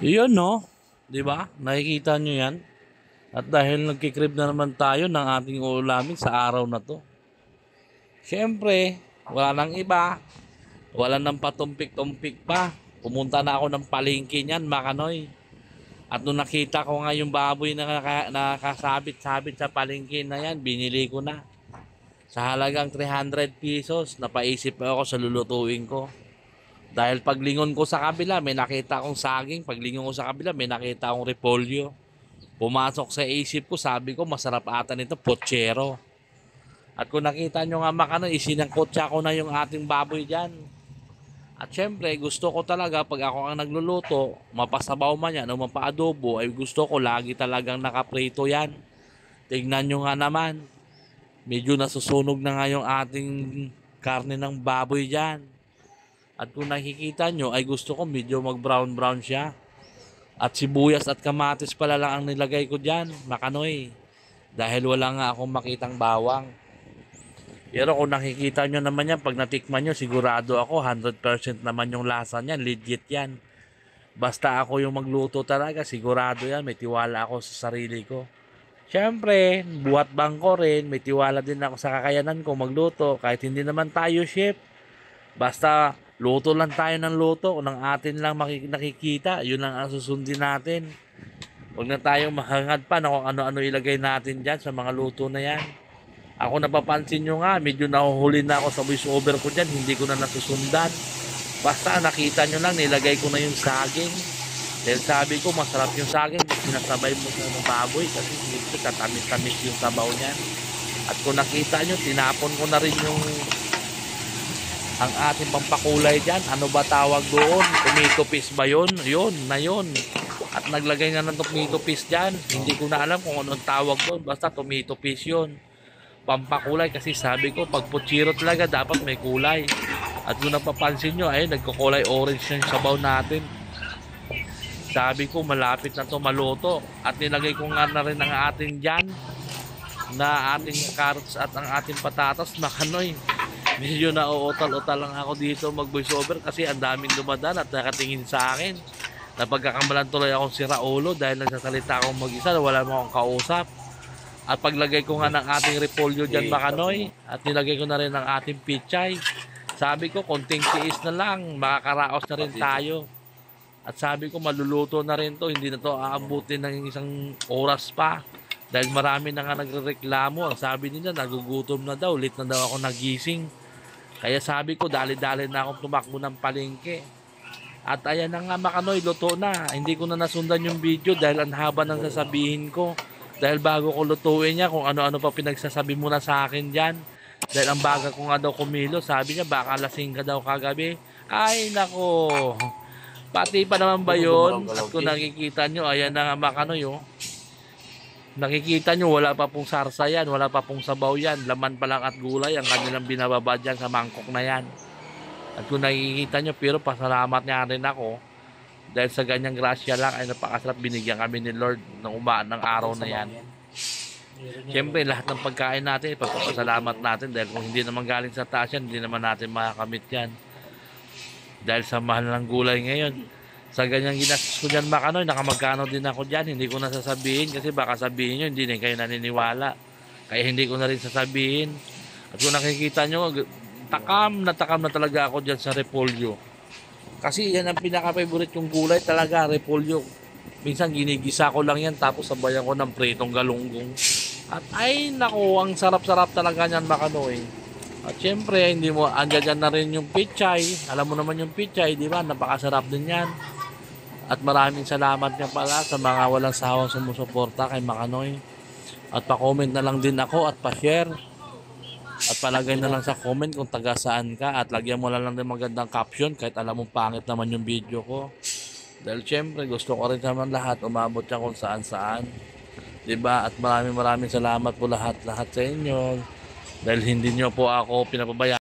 Yun, no? 'Di ba? Nakikita nyo yan? At dahil nagkikrib na naman tayo ng ating ulamin sa araw na to. Siyempre, wala nang iba. Wala nang patumpik-tumpik pa. Pumunta na ako ng palengke niyan, Makanoy. At nung nakita ko nga yung baboy na nakasabit-sabit sa palengke na yan, binili ko na. Sa halagang 300 pesos, napaisip ako sa lulutuin ko. Dahil paglingon ko sa kabila, may nakita akong saging. Paglingon ko sa kabila, may nakita akong repolyo. Pumasok sa isip ko, sabi ko, masarap ata nito, pochero. At kung nakita nyo nga Makano, isinangkotsa ko na yung ating baboy dyan. At syempre, gusto ko talaga, pag ako ang nagluluto, mapasabaw man yan o mapaadobo, ay gusto ko lagi talagang nakaprito yan. Tignan nyo nga naman, medyo nasusunog na nga yung ating karne ng baboy dyan. At kung nakikita nyo, ay gusto ko medyo mag-brown-brown siya. At sibuyas at kamatis pala lang ang nilagay ko dyan, Makanoy. Dahil wala nga akong makitang bawang. Pero kung nakikita nyo naman yan, pag natikman nyo, sigurado ako, 100% naman yung lasa niyan, legit yan. Basta ako yung magluto talaga, sigurado yan, may tiwala ako sa sarili ko. Siyempre, buhat bangko rin, may tiwala din ako sa kakayanan ko magluto, kahit hindi naman tayo chef. Basta luto lang tayo ng luto, kung ng atin lang nakikita, yun lang ang susundin natin. Huwag na tayong mahangad pa na kung ano-ano ilagay natin dyan sa mga luto na yan. Ako napapansin nyo nga, medyo nahuhuli na ako sa voice over ko dyan, hindi ko na nasusundan. Basta nakita nyo lang, nilagay ko na yung saging. Dahil sabi ko, masarap yung saging, sinasabay mo sa baboy kasi dito katamis-tamis yung sabaw niyan. At kung nakita nyo, tinapon ko na rin yung ang ating pampakulay dyan. Ano ba tawag doon? Tomato paste ba yun? Yun, na yun. At naglagay nga ng tomato paste dyan. Hindi ko na alam kung anong tawag doon. Basta tomato paste yun. Pampakulay kasi sabi ko, pag puchiro talaga dapat may kulay. At kung napapansin nyo, ay nagkukulay orange yung sabaw natin. Sabi ko, malapit na to maluto. At nilagay ko nga na rin ang ating dyan na ating carrots at ang ating patatas. Makanoy, medyo nauutal-utal lang ako dito mag voice over kasi ang daming dumadaan at nakatingin sa akin. Napagkakamalan tuloy akong sira ulo dahil nagsasalita akong mag-isa na wala mo akong kausap. At paglagay ko nga ng ating repolyo dyan Makanoy, at nilagay ko na rin ng ating pichay. Sabi ko, konting tiis na lang, makakaraos na rin tayo. At sabi ko, maluluto na rin to, hindi na to aabutin ng isang oras pa. Dahil marami na nga nagrereklamo. Ang sabi nila, nagugutom na daw, late na daw ako nagising. Kaya sabi ko, dali-dali na akong tumakbo ng palengke. At ayan na nga Makanoy, luto na. Hindi ko na nasundan yung video dahil ang haba ng sasabihin ko. Dahil bago ko lutuin niya, kung ano-ano pa pinagsasabi mo na sa akin dyan. Dahil ang baga ko nga daw kumilo, sabi niya, baka lasing ka daw kagabi. Ay, nako. Pati pa naman ba yun? At kung nakikita nyo, ayan na nga Makanoy, oh. Nakikita nyo, wala pa pong sarsa yan, wala pa pong sabaw yan. Laman pa lang at gulay ang kanilang binababa dyan sa mangkok na yan. At kung nakikita nyo, pero pasalamat niya rin ako. Dahil sa ganyang grasya lang ay napakasarap, binigyan kami ni Lord ng umaan ng araw na yan. Siyempre lahat ng pagkain natin ipagpapasalamat natin dahil kung hindi naman galing sa taas yan, hindi naman natin makakamit yan. Dahil sa mahal ng gulay ngayon, sa ganyang ginastos ko dyan Makanoy, nakamagkano din ako dyan, hindi ko na sasabihin kasi baka sabihin nyo hindi na kayo naniniwala. Kaya hindi ko na rin sasabihin. At kung nakikita nyo, takam na talaga ako dyan sa repolyo. Kasi yan ang pinaka-favorite yung gulay talaga, repolyo. Minsan ginigisa ko lang yan tapos sabayan ko ng pritong galunggong. At ay nako, ang sarap-sarap talaga niyan Makanoy. At syempre, hindi mo andyan na rin yung pichay. Alam mo naman yung pichay, di ba? Napakasarap din yan. At maraming salamat nga pala sa mga walang sawang sumusuporta kay Makanoy. At pa-comment na lang din ako at pa-share. At palagay na lang sa comment kung taga saan ka at lagyan mo lang din magandang caption kahit alam mong pangit naman yung video ko. Dahil syempre gusto ko rin naman lahat umabot siya kung saan saan. Diba? At maraming salamat po lahat sa inyo. Dahil hindi nyo po ako pinapabayaan.